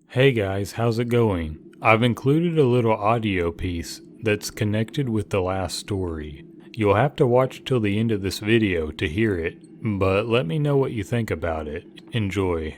Hey guys, how's it going? I've included a little audio piece that's connected with the last story. You'll have to watch till the end of this video to hear it, but let me know what you think about it. Enjoy.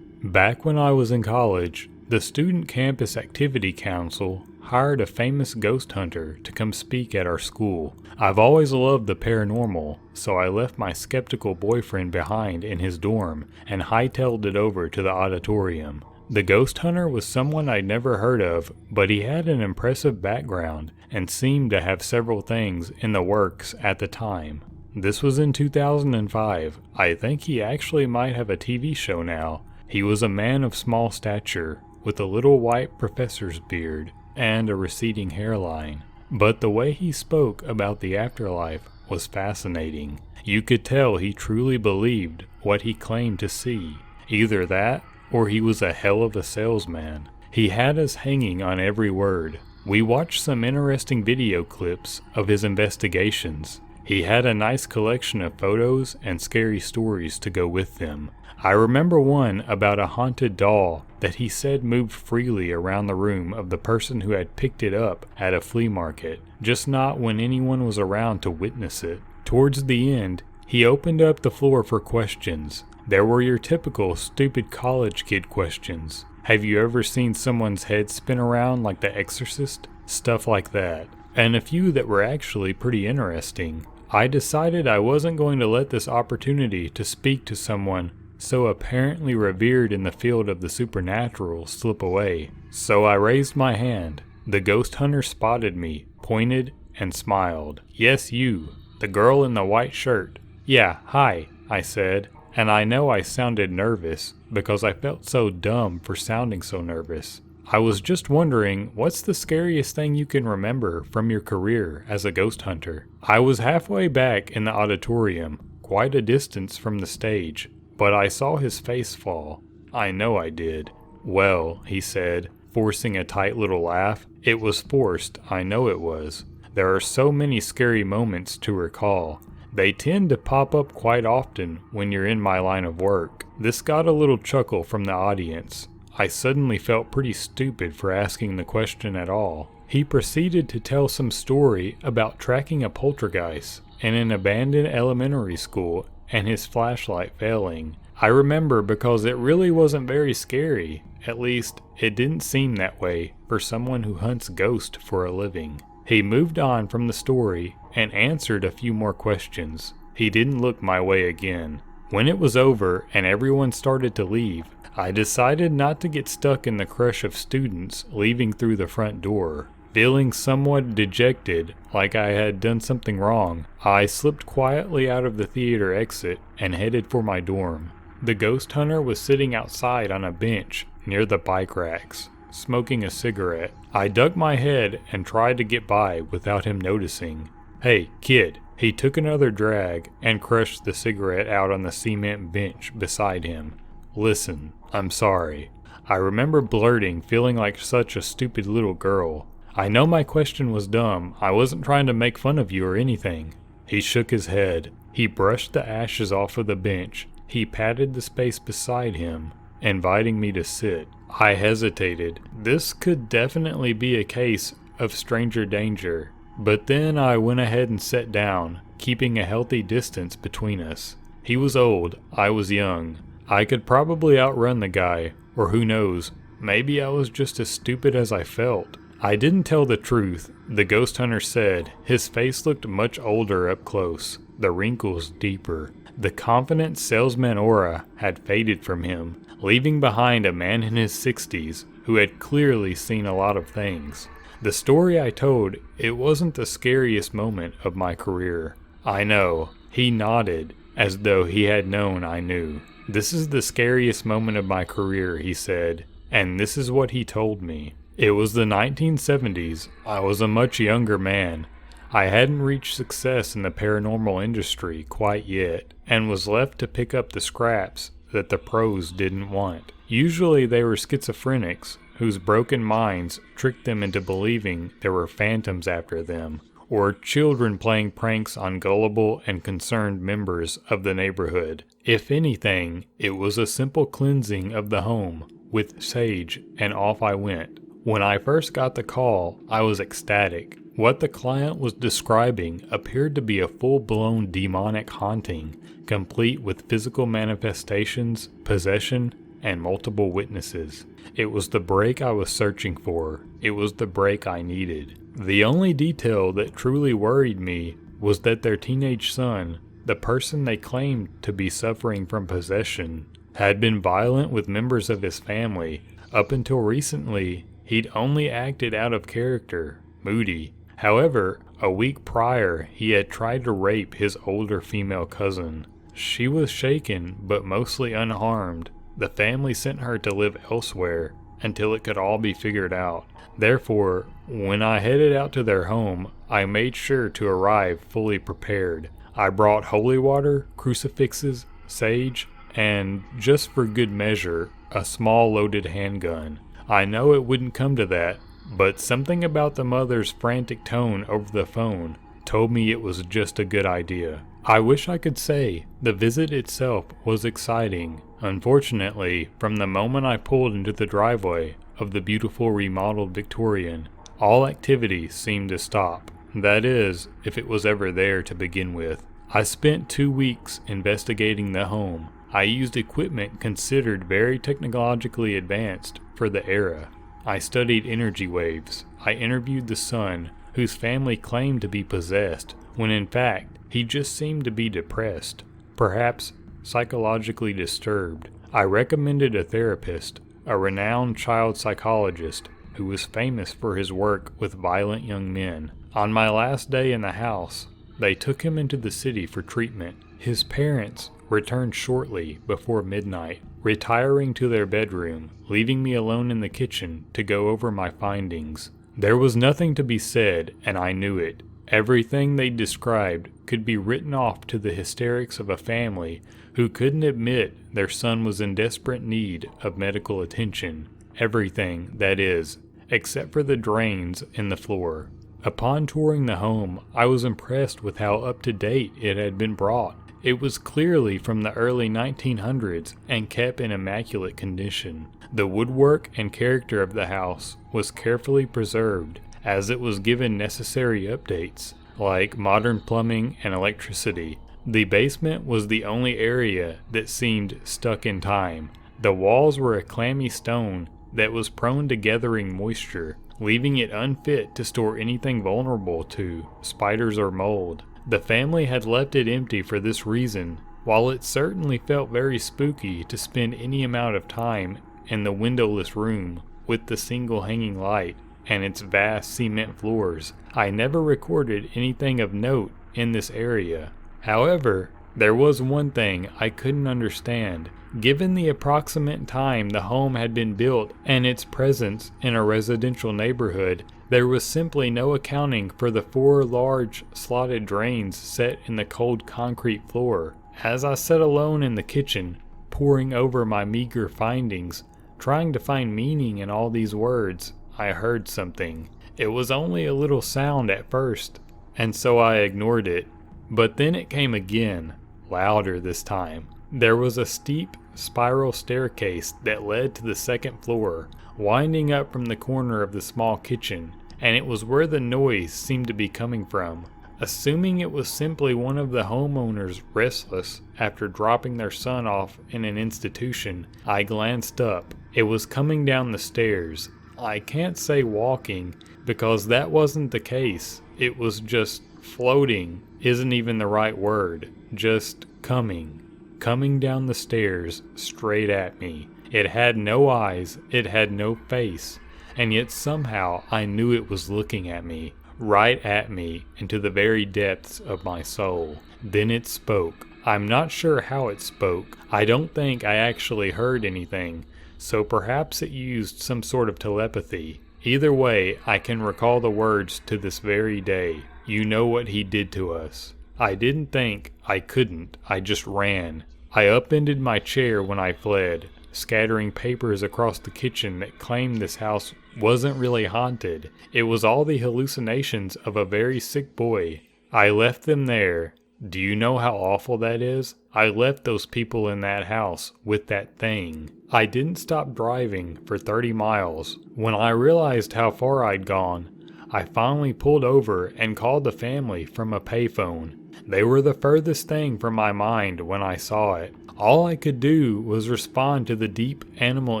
Back when I was in college, the Student Campus Activity Council hired a famous ghost hunter to come speak at our school. I've always loved the paranormal, so I left my skeptical boyfriend behind in his dorm and hightailed it over to the auditorium. The ghost hunter was someone I'd never heard of, but he had an impressive background and seemed to have several things in the works at the time. This was in 2005. I think he actually might have a TV show now. He was a man of small stature, with a little white professor's beard and a receding hairline. But the way he spoke about the afterlife was fascinating. You could tell he truly believed what he claimed to see. Either that, or he was a hell of a salesman. He had us hanging on every word. We watched some interesting video clips of his investigations. He had a nice collection of photos and scary stories to go with them. I remember one about a haunted doll that he said moved freely around the room of the person who had picked it up at a flea market, just not when anyone was around to witness it. Towards the end, he opened up the floor for questions. There were your typical stupid college kid questions. Have you ever seen someone's head spin around like The Exorcist? Stuff like that. And a few that were actually pretty interesting. I decided I wasn't going to let this opportunity to speak to someone so apparently revered in the field of the supernatural slip away. So I raised my hand. The ghost hunter spotted me, pointed, and smiled. Yes, you, the girl in the white shirt. Yeah, hi, I said, and I know I sounded nervous because I felt so dumb for sounding so nervous. I was just wondering, what's the scariest thing you can remember from your career as a ghost hunter? I was halfway back in the auditorium, quite a distance from the stage. But I saw his face fall. I know I did. Well, he said, forcing a tight little laugh. It was forced, I know it was. There are so many scary moments to recall. They tend to pop up quite often when you're in my line of work. This got a little chuckle from the audience. I suddenly felt pretty stupid for asking the question at all. He proceeded to tell some story about tracking a poltergeist in an abandoned elementary school and his flashlight failing. I remember because it really wasn't very scary. At least, it didn't seem that way for someone who hunts ghosts for a living. He moved on from the story and answered a few more questions. He didn't look my way again. When it was over and everyone started to leave, I decided not to get stuck in the crush of students leaving through the front door. Feeling somewhat dejected, like I had done something wrong, I slipped quietly out of the theater exit and headed for my dorm. The ghost hunter was sitting outside on a bench near the bike racks, smoking a cigarette. I ducked my head and tried to get by without him noticing. Hey, kid. He took another drag and crushed the cigarette out on the cement bench beside him. Listen, I'm sorry. I remember blurting, feeling like such a stupid little girl. I know my question was dumb. I wasn't trying to make fun of you or anything. He shook his head. He brushed the ashes off of the bench. He patted the space beside him, inviting me to sit. I hesitated. This could definitely be a case of stranger danger. But then I went ahead and sat down, keeping a healthy distance between us. He was old. I was young. I could probably outrun the guy, or who knows, maybe I was just as stupid as I felt. I didn't tell the truth, the ghost hunter said. His face looked much older up close, the wrinkles deeper. The confident salesman aura had faded from him, leaving behind a man in his 60s who had clearly seen a lot of things. The story I told, it wasn't the scariest moment of my career. I know, he nodded, as though he had known I knew. This is the scariest moment of my career, he said, and this is what he told me. It was the 1970s. I was a much younger man. I hadn't reached success in the paranormal industry quite yet, and was left to pick up the scraps that the pros didn't want. Usually they were schizophrenics, whose broken minds tricked them into believing there were phantoms after them, or children playing pranks on gullible and concerned members of the neighborhood. If anything, it was a simple cleansing of the home with sage, and off I went. When I first got the call, I was ecstatic. What the client was describing appeared to be a full-blown demonic haunting, complete with physical manifestations, possession, and multiple witnesses. It was the break I was searching for. It was the break I needed. The only detail that truly worried me was that their teenage son, the person they claimed to be suffering from possession, had been violent with members of his family. Up until recently, he'd only acted out of character, moody. However, a week prior, he had tried to rape his older female cousin. She was shaken, but mostly unharmed. The family sent her to live elsewhere until it could all be figured out. Therefore, when I headed out to their home, I made sure to arrive fully prepared. I brought holy water, crucifixes, sage, and, just for good measure, a small loaded handgun. I know it wouldn't come to that, but something about the mother's frantic tone over the phone told me it was just a good idea. I wish I could say the visit itself was exciting. Unfortunately, from the moment I pulled into the driveway of the beautiful remodeled Victorian, all activity seemed to stop. That is, if it was ever there to begin with. I spent 2 weeks investigating the home. I used equipment considered very technologically advanced for the era. I studied energy waves. I interviewed the son, whose family claimed to be possessed, when in fact, he just seemed to be depressed, perhaps psychologically disturbed. I recommended a therapist, a renowned child psychologist, who was famous for his work with violent young men. On my last day in the house, they took him into the city for treatment. His parents returned shortly before midnight, retiring to their bedroom, leaving me alone in the kitchen to go over my findings. There was nothing to be said, and I knew it. Everything they described could be written off to the hysterics of a family who couldn't admit their son was in desperate need of medical attention. Everything, that is, except for the drains in the floor. Upon touring the home, I was impressed with how up-to-date it had been brought. It was clearly from the early 1900s and kept in immaculate condition. The woodwork and character of the house was carefully preserved, as it was given necessary updates, like modern plumbing and electricity. The basement was the only area that seemed stuck in time. The walls were a clammy stone that was prone to gathering moisture, leaving it unfit to store anything vulnerable to spiders or mold. The family had left it empty for this reason. While it certainly felt very spooky to spend any amount of time in the windowless room with the single hanging light and its vast cement floors, I never recorded anything of note in this area. However, there was one thing I couldn't understand. Given the approximate time the home had been built and its presence in a residential neighborhood, there was simply no accounting for the 4 large slotted drains set in the cold concrete floor. As I sat alone in the kitchen, poring over my meager findings, trying to find meaning in all these words, I heard something. It was only a little sound at first, and so I ignored it. But then it came again, louder this time. There was a steep spiral staircase that led to the second floor, winding up from the corner of the small kitchen, and it was where the noise seemed to be coming from. Assuming it was simply one of the homeowners restless after dropping their son off in an institution, I glanced up. It was coming down the stairs. I can't say walking, because that wasn't the case. It was just floating, isn't even the right word. Just coming down the stairs straight at me. It had no eyes, it had no face, and yet somehow I knew it was looking at me, right at me, into the very depths of my soul. Then it spoke. I'm not sure how it spoke. I don't think I actually heard anything, so perhaps it used some sort of telepathy. Either way, I can recall the words to this very day. You know what he did to us. I didn't think, I couldn't, I just ran. I upended my chair when I fled. scattering papers across the kitchen that claimed this house wasn't really haunted. It was all the hallucinations of a very sick boy. I left them there. Do you know how awful that is? I left those people in that house with that thing. I didn't stop driving for 30 miles. When I realized how far I'd gone, I finally pulled over and called the family from a payphone. They were the furthest thing from my mind when I saw it. All I could do was respond to the deep animal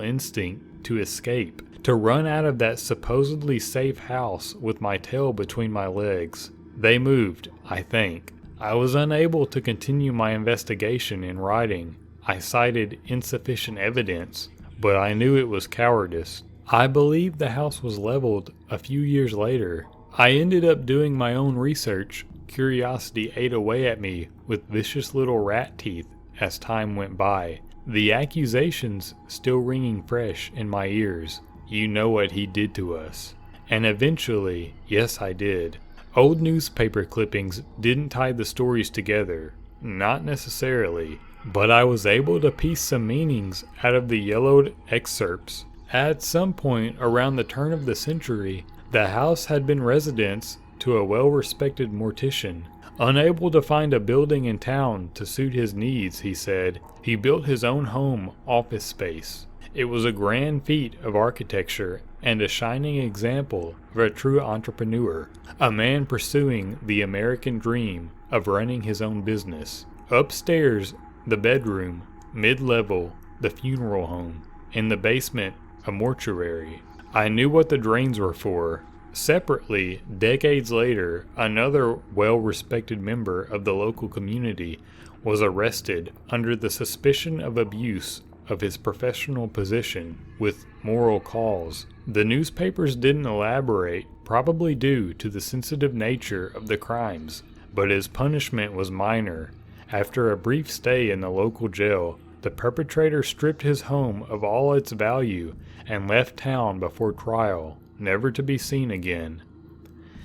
instinct to escape, to run out of that supposedly safe house with my tail between my legs. They moved, I think. I was unable to continue my investigation in writing. I cited insufficient evidence, but I knew it was cowardice. I believe the house was leveled a few years later. I ended up doing my own research. Curiosity ate away at me with vicious little rat teeth as time went by. The accusations still ringing fresh in my ears. You know what he did to us. And eventually, yes I did. Old newspaper clippings didn't tie the stories together. Not necessarily. But I was able to piece some meanings out of the yellowed excerpts. At some point around the turn of the century, the house had been residence to a well-respected mortician. Unable to find a building in town to suit his needs, he said, he built his own home office space. It was a grand feat of architecture and a shining example of a true entrepreneur, a man pursuing the American dream of running his own business. Upstairs, the bedroom, mid-level, the funeral home, in the basement, a mortuary. I knew what the drains were for. Separately, decades later, another well-respected member of the local community was arrested under the suspicion of abuse of his professional position with moral cause. The newspapers didn't elaborate, probably due to the sensitive nature of the crimes, but his punishment was minor. After a brief stay in the local jail, the perpetrator stripped his home of all its value and left town before trial, never to be seen again.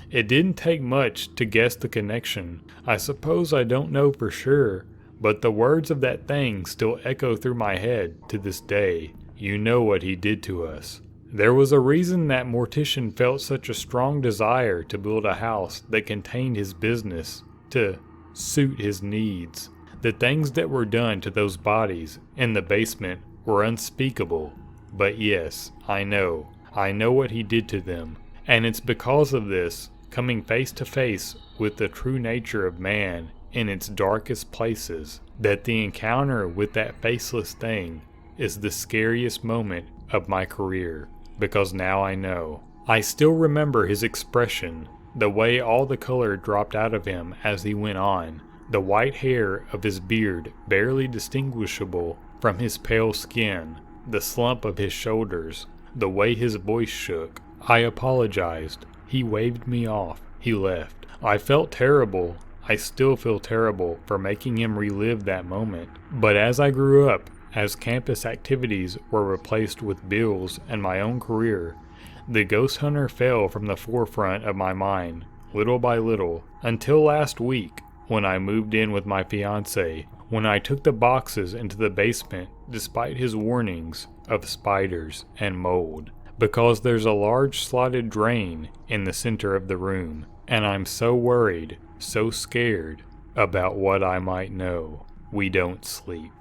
It didn't take much to guess the connection. I suppose I don't know for sure, but the words of that thing still echo through my head to this day. You know what he did to us. There was a reason that mortician felt such a strong desire to build a house that contained his business, to suit his needs. The things that were done to those bodies in the basement were unspeakable. But yes, I know what he did to them. And it's because of this, coming face to face with the true nature of man in its darkest places, that the encounter with that faceless thing is the scariest moment of my career. Because now I know. I still remember his expression, the way all the color dropped out of him as he went on, the white hair of his beard barely distinguishable from his pale skin, the slump of his shoulders, the way his voice shook. I apologized. He waved me off. He left. I felt terrible. I still feel terrible for making him relive that moment. But as I grew up, as campus activities were replaced with bills and my own career, the ghost hunter fell from the forefront of my mind, little by little, until last week, when I moved in with my fiancé, when I took the boxes into the basement despite his warnings of spiders and mold, because there's a large slotted drain in the center of the room, and I'm so worried, so scared about what I might know. We don't sleep.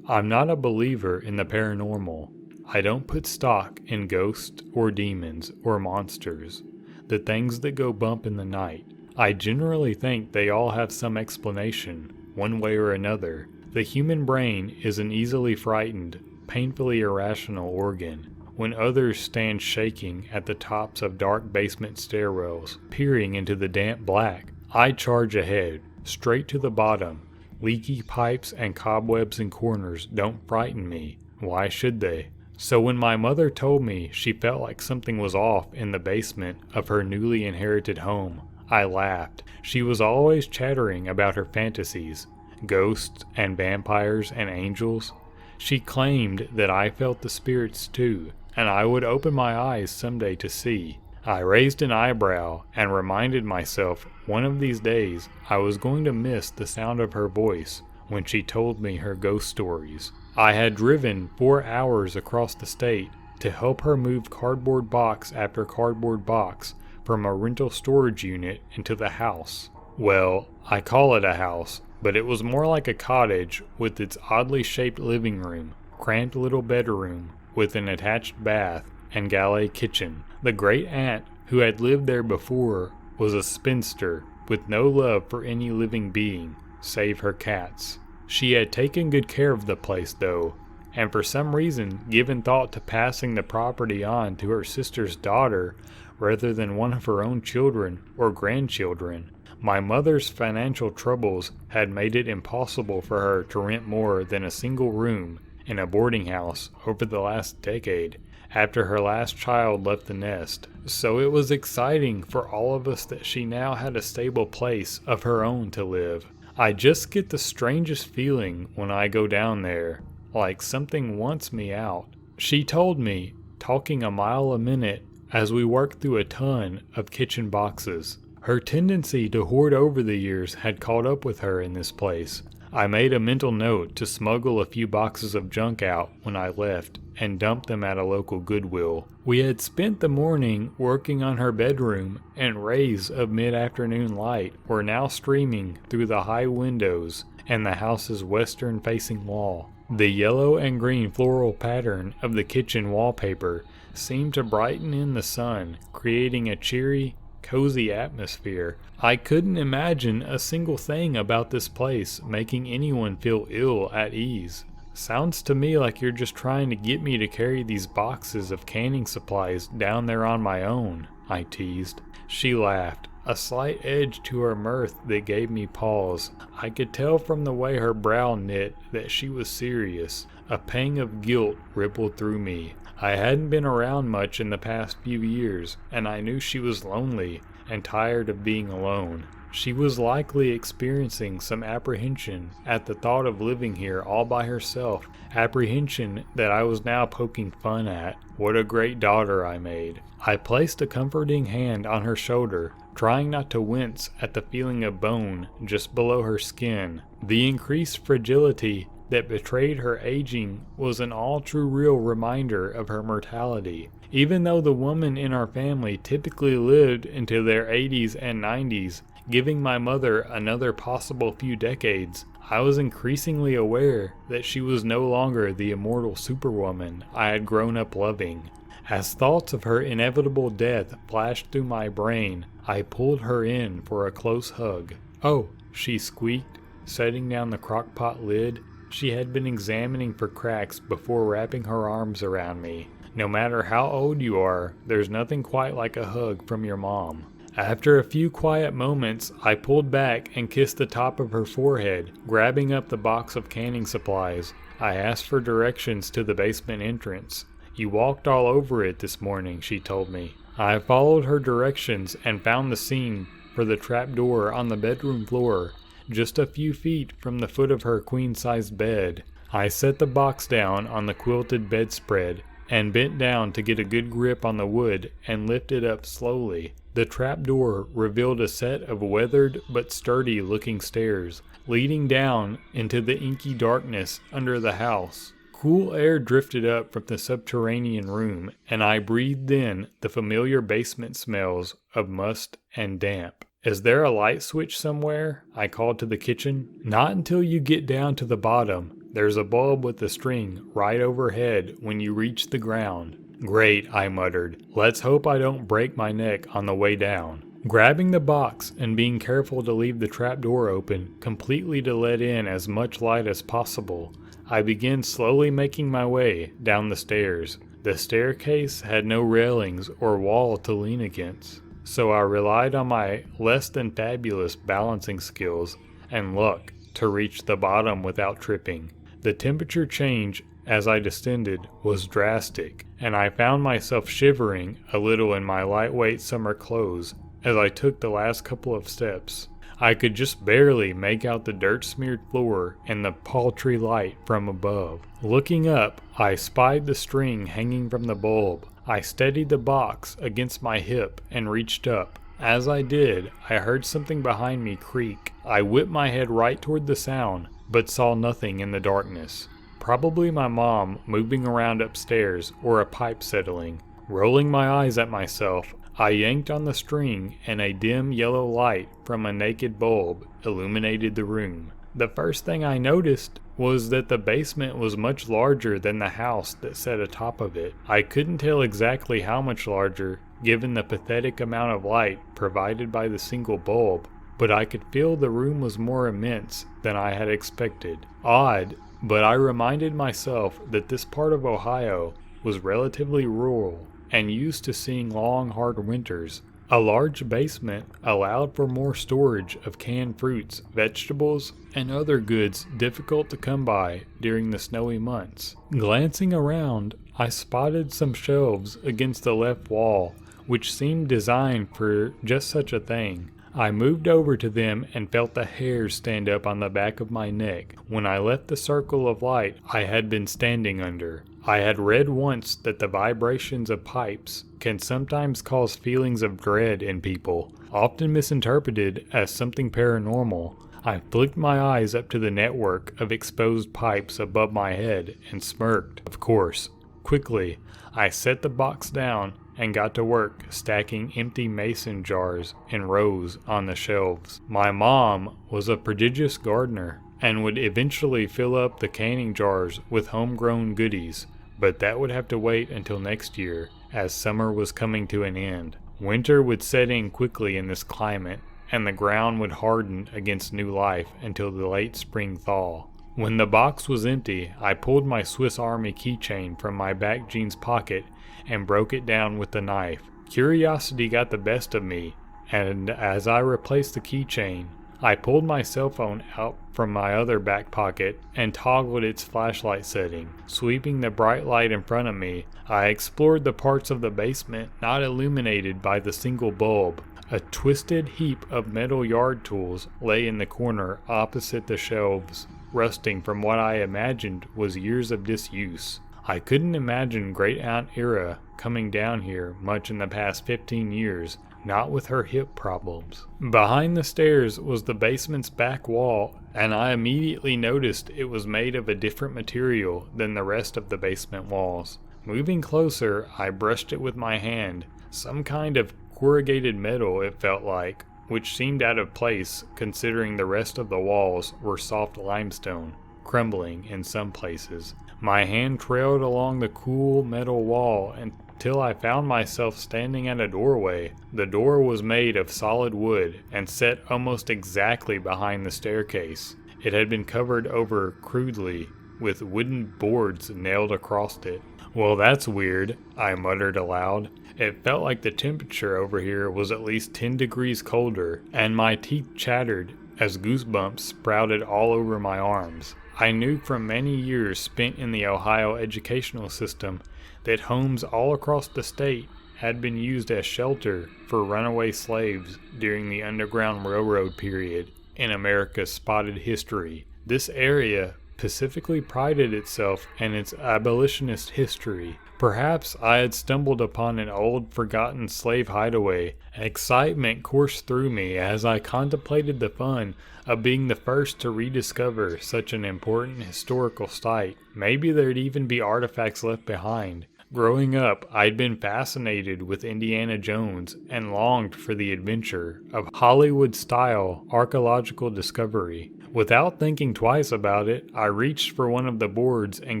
I'm not a believer in the paranormal. I don't put stock in ghosts or demons or monsters, the things that go bump in the night. I generally think they all have some explanation, one way or another. The human brain is an easily frightened, painfully irrational organ. When others stand shaking at the tops of dark basement stairwells, peering into the damp black, I charge ahead, straight to the bottom. Leaky pipes and cobwebs in corners don't frighten me. Why should they? So when my mother told me she felt like something was off in the basement of her newly inherited home, I laughed. She was always chattering about her fantasies, ghosts and vampires and angels. She claimed that I felt the spirits too, and I would open my eyes someday to see. I raised an eyebrow and reminded myself one of these days I was going to miss the sound of her voice when she told me her ghost stories. I had driven 4 hours across the state to help her move cardboard box after cardboard box from a rental storage unit into the house. Well, I call it a house, but it was more like a cottage with its oddly shaped living room, cramped little bedroom with an attached bath and galley kitchen. The great aunt who had lived there before was a spinster with no love for any living being, save her cats. She had taken good care of the place though, and for some reason given thought to passing the property on to her sister's daughter rather than one of her own children or grandchildren. My mother's financial troubles had made it impossible for her to rent more than a single room in a boarding house over the last decade after her last child left the nest. So it was exciting for all of us that she now had a stable place of her own to live. I just get the strangest feeling when I go down there, like something wants me out. She told me, talking a mile a minute as we worked through a ton of kitchen boxes. Her tendency to hoard over the years had caught up with her in this place. I made a mental note to smuggle a few boxes of junk out when I left and dump them at a local Goodwill. We had spent the morning working on her bedroom, and rays of mid-afternoon light were now streaming through the high windows and the house's western-facing wall. The yellow and green floral pattern of the kitchen wallpaper seemed to brighten in the sun, creating a cheery, cozy atmosphere. I couldn't imagine a single thing about this place making anyone feel ill at ease. Sounds to me like you're just trying to get me to carry these boxes of canning supplies down there on my own, I teased. She laughed, a slight edge to her mirth that gave me pause. I could tell from the way her brow knit that she was serious. A pang of guilt rippled through me. I hadn't been around much in the past few years, and I knew she was lonely and tired of being alone. She was likely experiencing some apprehension at the thought of living here all by herself, apprehension that I was now poking fun at. What a great daughter I made. I placed a comforting hand on her shoulder, trying not to wince at the feeling of bone just below her skin. The increased fragility that betrayed her aging was an all-too-real reminder of her mortality. Even though the women in our family typically lived into their 80s and 90s, giving my mother another possible few decades, I was increasingly aware that she was no longer the immortal superwoman I had grown up loving. As thoughts of her inevitable death flashed through my brain, I pulled her in for a close hug. "Oh," she squeaked, setting down the crock-pot lid. She had been examining for cracks before wrapping her arms around me. No matter how old you are, there's nothing quite like a hug from your mom. After a few quiet moments, I pulled back and kissed the top of her forehead, grabbing up the box of canning supplies. I asked for directions to the basement entrance. "You walked all over it this morning," she told me. I followed her directions and found the scene for the trapdoor on the bedroom floor, just a few feet from the foot of her queen-sized bed. I set the box down on the quilted bedspread and bent down to get a good grip on the wood and lift it up slowly. The trapdoor revealed a set of weathered but sturdy-looking stairs, leading down into the inky darkness under the house. Cool air drifted up from the subterranean room, and I breathed in the familiar basement smells of must and damp. "Is there a light switch somewhere?" I called to the kitchen. "Not until you get down to the bottom. There's a bulb with a string right overhead when you reach the ground." "Great," I muttered. "Let's hope I don't break my neck on the way down." Grabbing the box and being careful to leave the trapdoor open completely to let in as much light as possible, I began slowly making my way down the stairs. The staircase had no railings or wall to lean against, so I relied on my less than fabulous balancing skills and luck to reach the bottom without tripping. The temperature change as I descended was drastic, and I found myself shivering a little in my lightweight summer clothes as I took the last couple of steps. I could just barely make out the dirt-smeared floor and the paltry light from above. Looking up, I spied the string hanging from the bulb. I steadied the box against my hip and reached up. As I did, I heard something behind me creak. I whipped my head right toward the sound, but saw nothing in the darkness. Probably my mom moving around upstairs or a pipe settling. Rolling my eyes at myself, I yanked on the string and a dim yellow light from a naked bulb illuminated the room. The first thing I noticed was that the basement was much larger than the house that sat atop of it. I couldn't tell exactly how much larger, given the pathetic amount of light provided by the single bulb, but I could feel the room was more immense than I had expected. Odd, but I reminded myself that this part of Ohio was relatively rural and used to seeing long, hard winters. A large basement allowed for more storage of canned fruits, vegetables, and other goods difficult to come by during the snowy months. Glancing around, I spotted some shelves against the left wall, which seemed designed for just such a thing. I moved over to them and felt the hairs stand up on the back of my neck when I left the circle of light I had been standing under. I had read once that the vibrations of pipes can sometimes cause feelings of dread in people, often misinterpreted as something paranormal. I flicked my eyes up to the network of exposed pipes above my head and smirked, of course. Quickly, I set the box down and got to work stacking empty mason jars in rows on the shelves. My mom was a prodigious gardener and would eventually fill up the canning jars with homegrown goodies, but that would have to wait until next year, as summer was coming to an end. Winter would set in quickly in this climate, and the ground would harden against new life until the late spring thaw. When the box was empty, I pulled my Swiss Army keychain from my back jeans pocket and broke it down with the knife. Curiosity got the best of me, and as I replaced the keychain, I pulled my cell phone out from my other back pocket and toggled its flashlight setting. Sweeping the bright light in front of me, I explored the parts of the basement not illuminated by the single bulb. A twisted heap of metal yard tools lay in the corner opposite the shelves, rusting from what I imagined was years of disuse. I couldn't imagine Great Aunt Ira coming down here much in the past 15 years, not with her hip problems. Behind the stairs was the basement's back wall, and I immediately noticed it was made of a different material than the rest of the basement walls. Moving closer, I brushed it with my hand, some kind of corrugated metal it felt like, which seemed out of place considering the rest of the walls were soft limestone, crumbling in some places. My hand trailed along the cool metal wall until I found myself standing at a doorway. The door was made of solid wood and set almost exactly behind the staircase. It had been covered over crudely with wooden boards nailed across it. "Well, that's weird," I muttered aloud. It felt like the temperature over here was at least 10 degrees colder, and my teeth chattered as goosebumps sprouted all over my arms. I knew from many years spent in the Ohio educational system that homes all across the state had been used as shelter for runaway slaves during the Underground Railroad period in America's spotted history. This area specifically prided itself in its abolitionist history. Perhaps I had stumbled upon an old, forgotten slave hideaway. Excitement coursed through me as I contemplated the fun of being the first to rediscover such an important historical site. Maybe there'd even be artifacts left behind. Growing up, I'd been fascinated with Indiana Jones and longed for the adventure of Hollywood-style archaeological discovery. Without thinking twice about it, I reached for one of the boards and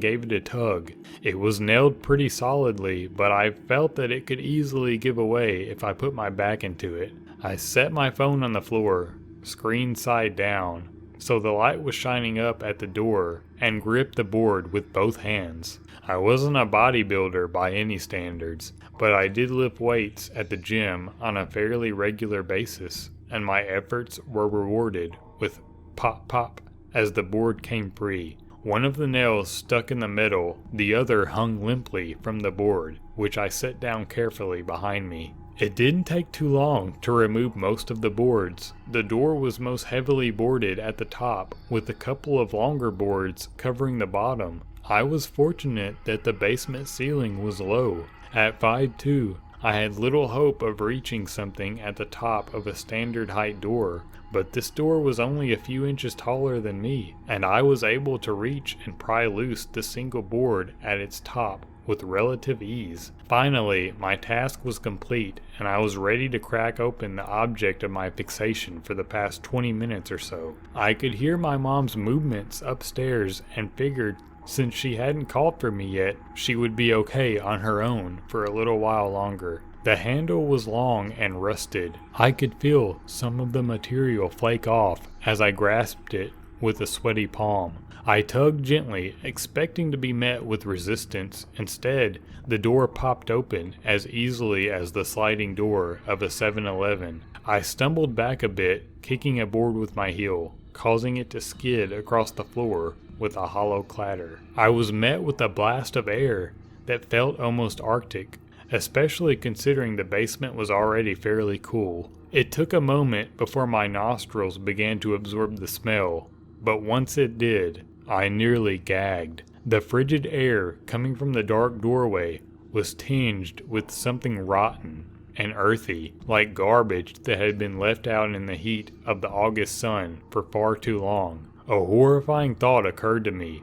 gave it a tug. It was nailed pretty solidly, but I felt that it could easily give away if I put my back into it. I set my phone on the floor, screen side down, so the light was shining up at the door, and gripped the board with both hands. I wasn't a bodybuilder by any standards, but I did lift weights at the gym on a fairly regular basis, and my efforts were rewarded with pop pop as the board came free. One of the nails stuck in the metal, the other hung limply from the board, which I set down carefully behind me. It didn't take too long to remove most of the boards. The door was most heavily boarded at the top, with a couple of longer boards covering the bottom. I was fortunate that the basement ceiling was low, At 5'2", I had little hope of reaching something at the top of a standard height door, but this door was only a few inches taller than me, and I was able to reach and pry loose the single board at its top with relative ease. Finally, my task was complete, and I was ready to crack open the object of my fixation for the past 20 minutes or so. I could hear my mom's movements upstairs and figured since she hadn't called for me yet, she would be okay on her own for a little while longer. The handle was long and rusted. I could feel some of the material flake off as I grasped it with a sweaty palm. I tugged gently, expecting to be met with resistance. Instead, the door popped open as easily as the sliding door of a 7-Eleven. I stumbled back a bit, kicking a board with my heel, causing it to skid across the floor with a hollow clatter. I was met with a blast of air that felt almost arctic, especially considering the basement was already fairly cool. It took a moment before my nostrils began to absorb the smell, but once it did, I nearly gagged. The frigid air coming from the dark doorway was tinged with something rotten and earthy, like garbage that had been left out in the heat of the August sun for far too long. A horrifying thought occurred to me.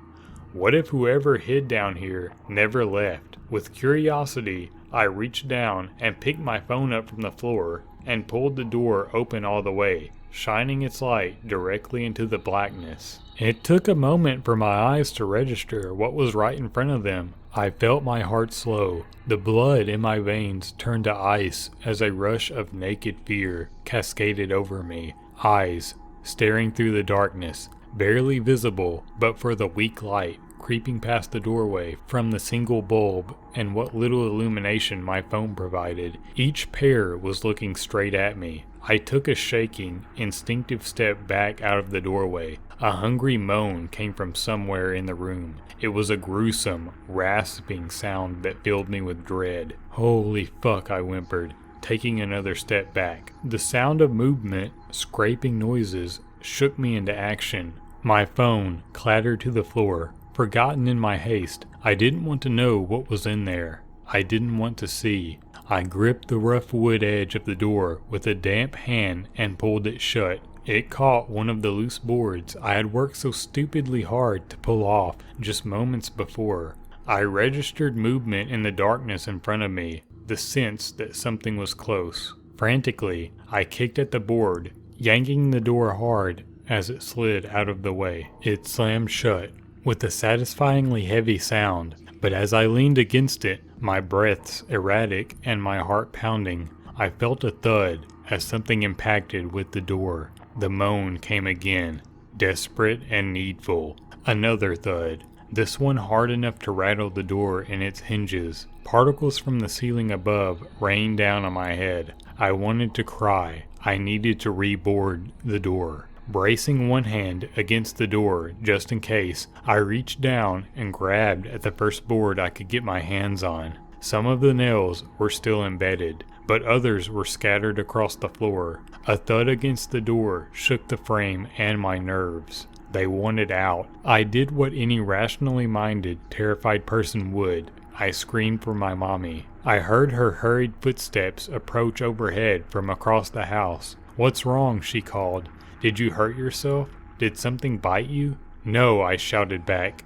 What if whoever hid down here never left? With curiosity, I reached down and picked my phone up from the floor and pulled the door open all the way, shining its light directly into the blackness. It took a moment for my eyes to register what was right in front of them. I felt my heart slow. The blood in my veins turned to ice as a rush of naked fear cascaded over me. Eyes staring through the darkness, barely visible but for the weak light creeping past the doorway from the single bulb and what little illumination my phone provided. Each pair was looking straight at me. I took a shaking, instinctive step back out of the doorway. A hungry moan came from somewhere in the room. It was a gruesome, rasping sound that filled me with dread. Holy fuck, I whimpered, taking another step back. The sound of movement, scraping noises, shook me into action. My phone clattered to the floor. Forgotten in my haste, I didn't want to know what was in there. I didn't want to see. I gripped the rough wood edge of the door with a damp hand and pulled it shut. It caught one of the loose boards I had worked so stupidly hard to pull off just moments before. I registered movement in the darkness in front of me, the sense that something was close. Frantically, I kicked at the board, yanking the door hard as it slid out of the way. It slammed shut with a satisfyingly heavy sound, but as I leaned against it, my breaths erratic and my heart pounding, I felt a thud as something impacted with the door. The moan came again, desperate and needful. Another thud, this one hard enough to rattle the door in its hinges. Particles from the ceiling above rained down on my head. I wanted to cry. I needed to reboard the door. Bracing one hand against the door just in case, I reached down and grabbed at the first board I could get my hands on. Some of the nails were still embedded, but others were scattered across the floor. A thud against the door shook the frame and my nerves. They wanted out. I did what any rationally minded, terrified person would. I screamed for my mommy. I heard her hurried footsteps approach overhead from across the house. "What's wrong?" she called. "Did you hurt yourself? Did something bite you?" "No," I shouted back.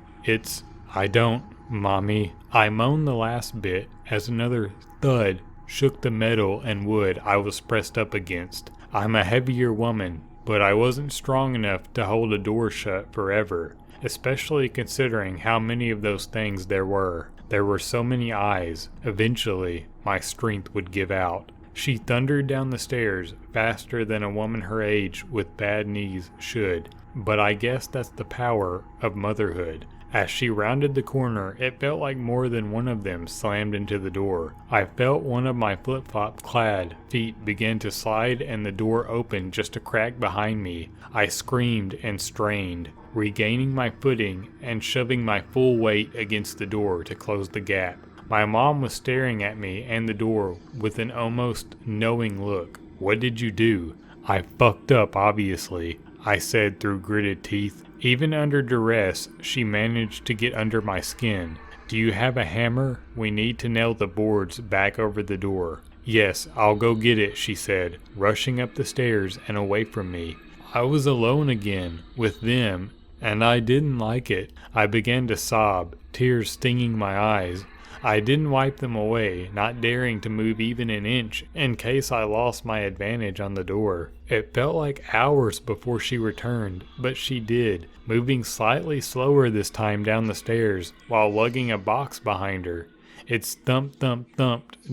I don't, Mommy." I moaned the last bit as another thud shook the metal and wood I was pressed up against. I'm a heavier woman, but I wasn't strong enough to hold a door shut forever, especially considering how many of those things there were. There were so many eyes. Eventually, my strength would give out. She thundered down the stairs faster than a woman her age with bad knees should, but I guess that's the power of motherhood. As she rounded the corner, it felt like more than one of them slammed into the door. I felt one of my flip-flop clad feet begin to slide and the door opened just a crack behind me. I screamed and strained, regaining my footing and shoving my full weight against the door to close the gap. My mom was staring at me and the door with an almost knowing look. "What did you do?" "I fucked up, obviously," I said through gritted teeth. Even under duress, she managed to get under my skin. Do you have a hammer? We need to nail the boards back over the door. Yes, I'll go get it, she said, rushing up the stairs and away from me. I was alone again, with them, and I didn't like it. I began to sob, tears stinging my eyes. I didn't wipe them away, not daring to move even an inch in case I lost my advantage on the door. It felt like hours before she returned, but she did, moving slightly slower this time down the stairs while lugging a box behind her. It thumped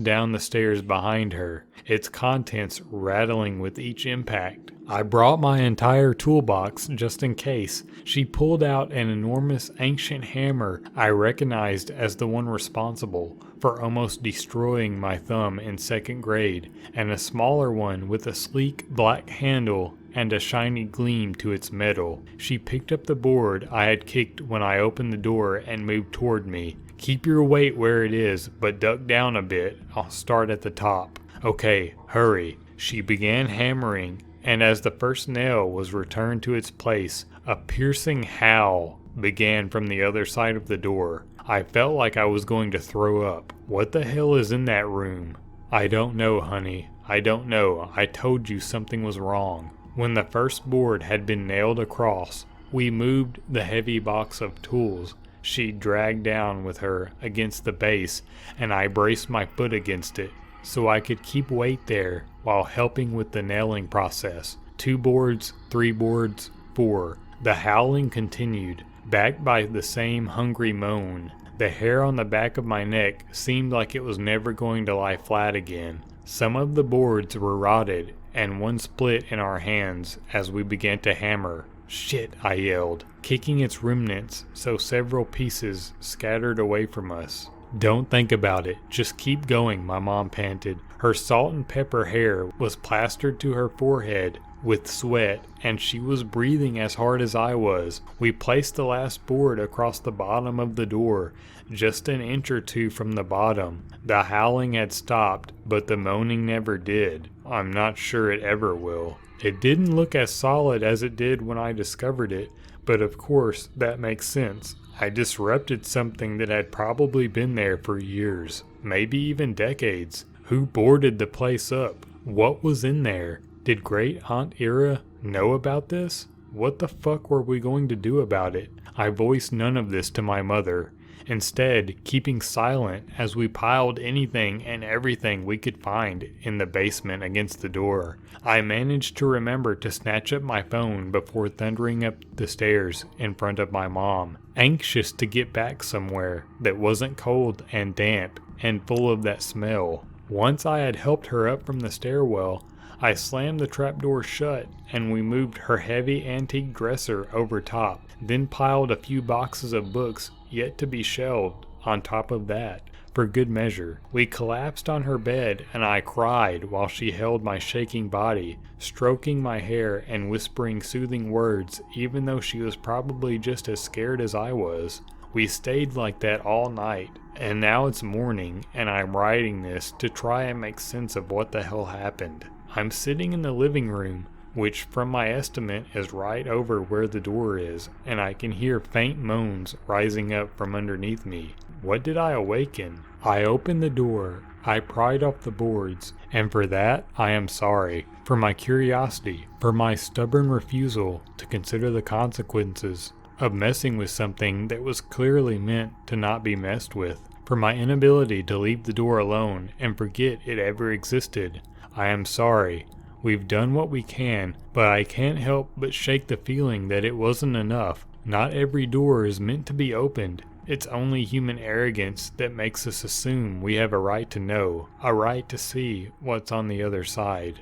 down the stairs behind her, its contents rattling with each impact. I brought my entire toolbox just in case. She pulled out an enormous ancient hammer I recognized as the one responsible for almost destroying my thumb in second grade, and a smaller one with a sleek black handle and a shiny gleam to its metal. She picked up the board I had kicked when I opened the door and moved toward me. Keep your weight where it is, but duck down a bit. I'll start at the top. Okay, hurry. She began hammering, and as the first nail was returned to its place, a piercing howl began from the other side of the door. I felt like I was going to throw up. What the hell is in that room? I don't know, honey. I don't know. I told you something was wrong. When the first board had been nailed across, we moved the heavy box of tools she dragged down with her against the base, and I braced my foot against it so I could keep weight there while helping with the nailing process. 2 boards, 3 boards, 4. The howling continued, backed by the same hungry moan. The hair on the back of my neck seemed like it was never going to lie flat again. Some of the boards were rotted, and one split in our hands as we began to hammer. Shit, I yelled, kicking its remnants so several pieces scattered away from us. Don't think about it, just keep going, my mom panted. Her salt and pepper hair was plastered to her forehead with sweat, and she was breathing as hard as I was. We placed the last board across the bottom of the door, just an inch or 2 from the bottom. The howling had stopped, but the moaning never did. I'm not sure it ever will. It didn't look as solid as it did when I discovered it, but of course that makes sense. I disrupted something that had probably been there for years, maybe even decades. Who boarded the place up? What was in there? Did Great Aunt Ira know about this? What the fuck were we going to do about it? I voiced none of this to my mother, instead keeping silent as we piled anything and everything we could find in the basement against the door. I managed to remember to snatch up my phone before thundering up the stairs in front of my mom, anxious to get back somewhere that wasn't cold and damp and full of that smell. Once I had helped her up from the stairwell, I slammed the trapdoor shut and we moved her heavy antique dresser over top, then piled a few boxes of books yet to be shelved on top of that, for good measure. We collapsed on her bed and I cried while she held my shaking body, stroking my hair and whispering soothing words even though she was probably just as scared as I was. We stayed like that all night, and now it's morning and I'm writing this to try and make sense of what the hell happened. I'm sitting in the living room, which from my estimate is right over where the door is, and I can hear faint moans rising up from underneath me. What did I awaken? I opened the door, I pried off the boards, and for that I am sorry. For my curiosity, for my stubborn refusal to consider the consequences of messing with something that was clearly meant to not be messed with, for my inability to leave the door alone and forget it ever existed. I am sorry. We've done what we can, but I can't help but shake the feeling that it wasn't enough. Not every door is meant to be opened. It's only human arrogance that makes us assume we have a right to know, a right to see what's on the other side.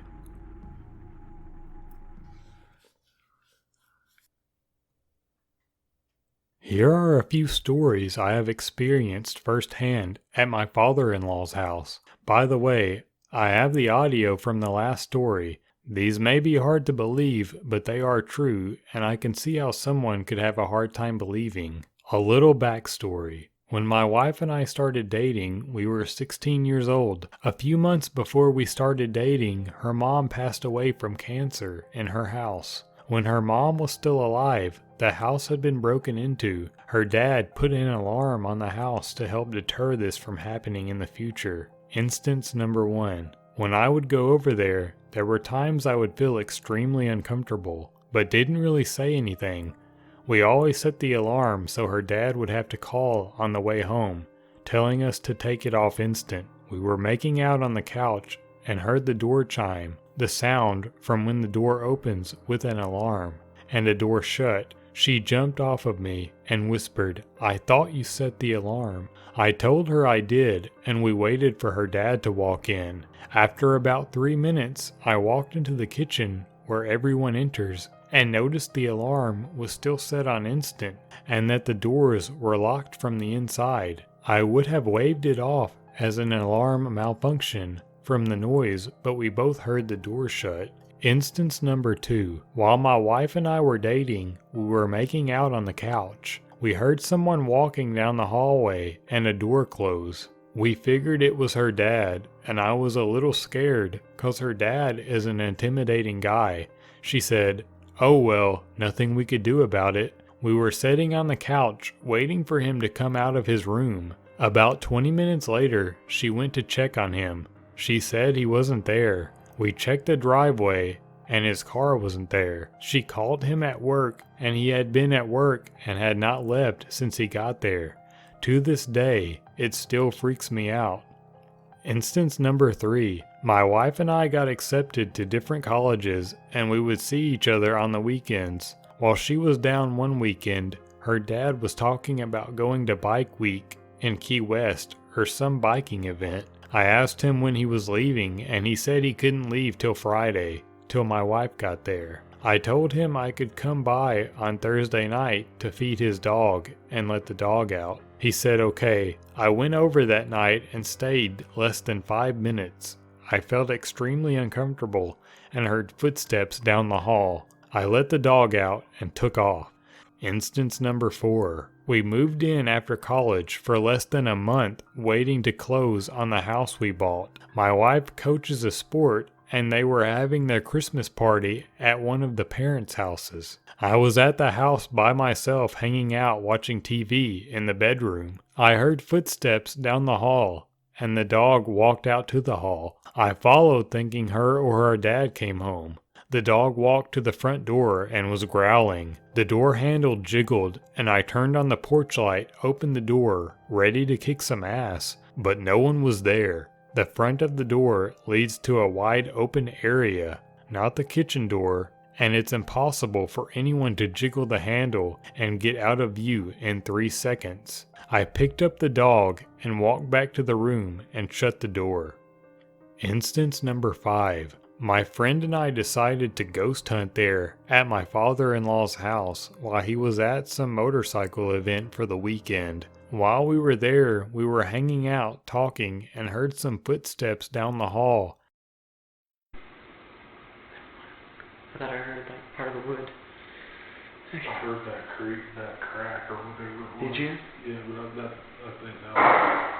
Here are a few stories I have experienced firsthand at my father-in-law's house. By the way, I have the audio from the last story. These may be hard to believe, but they are true, and I can see how someone could have a hard time believing. A little backstory. When my wife and I started dating, we were 16 years old. A few months before we started dating, her mom passed away from cancer in her house. When her mom was still alive, The house had been broken into. Her dad put an alarm on the house to help deter this from happening in the future. Instance number 1. When I would go over there were times I would feel extremely uncomfortable, but didn't really say anything. We always set the alarm so her dad would have to call on the way home, telling us to take it off instant. We were making out on the couch and heard the door chime, the sound from when the door opens with an alarm, and a door shut. She jumped off of me and whispered, "I thought you set the alarm." I told her I did, and we waited for her dad to walk in. After about 3 minutes, I walked into the kitchen where everyone enters and noticed the alarm was still set on instant and that the doors were locked from the inside. I would have waved it off as an alarm malfunction from the noise, but we both heard the door shut. Instance number 2. While my wife and I were dating, we were making out on the couch. We heard someone walking down the hallway and a door close. We figured it was her dad, and I was a little scared cause her dad is an intimidating guy. She said, "Oh well, nothing we could do about it." We were sitting on the couch waiting for him to come out of his room. About 20 minutes later, she went to check on him. She said he wasn't there. We checked the driveway and his car wasn't there. She called him at work and he had been at work and had not left since he got there. To this day, it still freaks me out. Instance number 3. My wife and I got accepted to different colleges and we would see each other on the weekends. While she was down one weekend, her dad was talking about going to Bike Week in Key West or some biking event. I asked him when he was leaving and he said he couldn't leave till Friday, till my wife got there. I told him I could come by on Thursday night to feed his dog and let the dog out. He said okay. I went over that night and stayed less than 5 minutes. I felt extremely uncomfortable and heard footsteps down the hall. I let the dog out and took off. Instance number 4. We moved in after college for less than a month waiting to close on the house we bought. My wife coaches a sport and they were having their Christmas party at one of the parents' houses. I was at the house by myself hanging out watching TV in the bedroom. I heard footsteps down the hall and the dog walked out to the hall. I followed thinking her or her dad came home. The dog walked to the front door and was growling. The door handle jiggled and I turned on the porch light, opened the door, ready to kick some ass, but no one was there. The front of the door leads to a wide open area, not the kitchen door, and it's impossible for anyone to jiggle the handle and get out of view in 3 seconds. I picked up the dog and walked back to the room and shut the door. Instance number 5. My friend and I decided to ghost hunt there at my father-in-law's house while he was at some motorcycle event for the weekend. While we were there, we were hanging out, talking, and heard some footsteps down the hall. I thought I heard like part of the wood. I heard that creak, that crack, or whatever it was. Did you? Yeah, but I think that.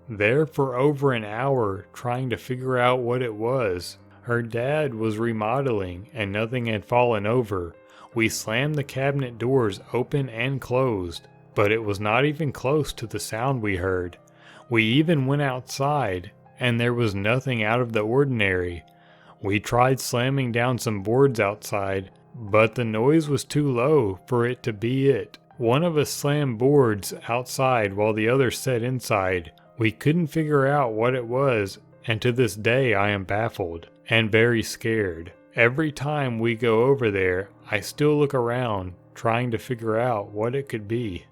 There for over an hour trying to figure out what it was. Her dad was remodeling and nothing had fallen over. We slammed the cabinet doors open and closed, but it was not even close to the sound we heard. We even went outside and there was nothing out of the ordinary. We tried slamming down some boards outside, but the noise was too low for it to be it. One of us slammed boards outside while the other sat inside. We couldn't figure out what it was, and to this day I am baffled and very scared. Every time we go over there, I still look around, trying to figure out what it could be.